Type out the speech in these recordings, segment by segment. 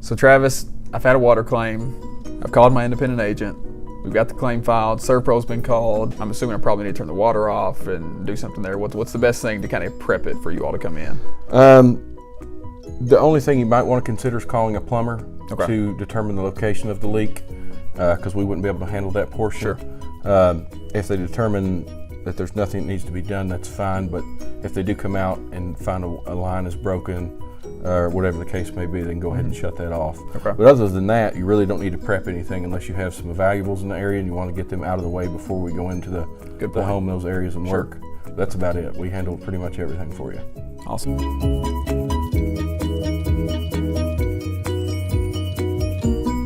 So Travis, I've had a water claim. I've called my independent agent. We've got the claim filed. SERVPRO's been called. I'm assuming I probably need to turn the water off and do something there. What's the best thing to kind of prep it for you all to come in? The only thing you might want to consider is calling a plumber to determine the location of the leak, because we wouldn't be able to handle that portion. Sure. If they determine that there's nothing that needs to be done, that's fine. But if they do come out and find a line is broken, or whatever the case may be, then go ahead and shut that off. Okay. But other than that, you really don't need to prep anything unless you have some valuables in the area and you want to get them out of the way before we go into the home, those areas, and work. That's about it. We handle pretty much everything for you. Awesome.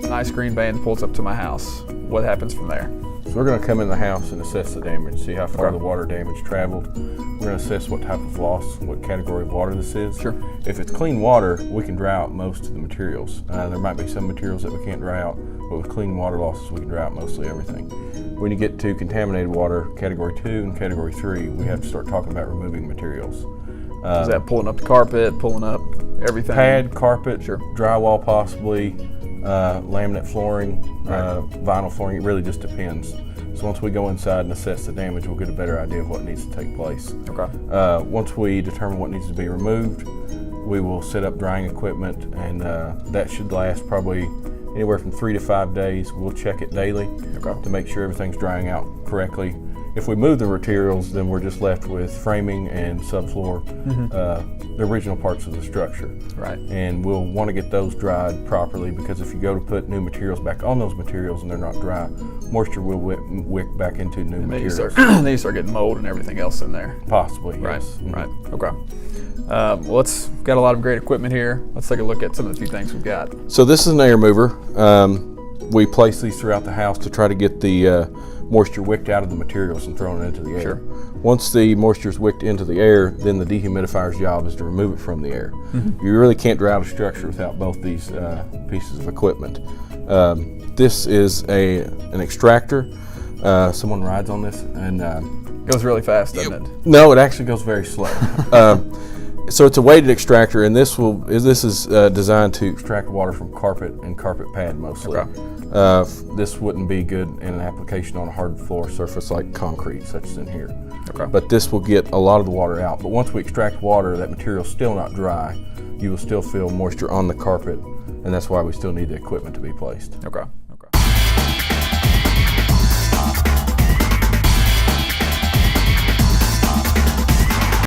Nice green van pulls up to my house. What happens from there? So we're going to come in the house and assess the damage, see how far the water damage traveled. We're going to assess what type of loss, what category of water this is. Sure. If it's clean water, we can dry out most of the materials. There might be some materials that we can't dry out, but with clean water losses, we can dry out mostly everything. When you get to contaminated water, category 2 and category 3, we have to start talking about removing materials. Is that pulling up the carpet, pulling up everything? Pad, carpet, Sure. drywall possibly, laminate flooring, vinyl flooring. It really just depends. So once we go inside and assess the damage, we'll get a better idea of what needs to take place. Okay. Once we determine what needs to be removed, we will set up drying equipment, and that should last probably anywhere from 3 to 5 days. We'll check it daily to make sure everything's drying out correctly. If we move the materials, then we're just left with framing and subfloor, the original parts of the structure. Right. And we'll want to get those dried properly, because if you go to put new materials back on those materials and they're not dry, moisture will wick back into new materials. Then you start getting mold and everything else in there. Possibly, Right. yes. Right. Okay. Well, got a lot of great equipment here. Let's take a look at some of the few things we've got. So this is an air mover. We place these throughout the house to try to get the moisture wicked out of the materials and thrown into the air. Sure. Once the moisture is wicked into the air, then the dehumidifier's job is to remove it from the air. You really can't dry out a structure without both these pieces of equipment. This is an extractor. Someone rides on this and Goes really fast, doesn't it? No, it actually goes very slow. So it's a weighted extractor, and this is designed to extract water from carpet and carpet pad mostly. This wouldn't be good in an application on a hard floor surface like concrete, such as in here. But this will get a lot of the water out. But once we extract water, that material's still not dry. You will still feel moisture on the carpet, and that's why we still need the equipment to be placed. Okay.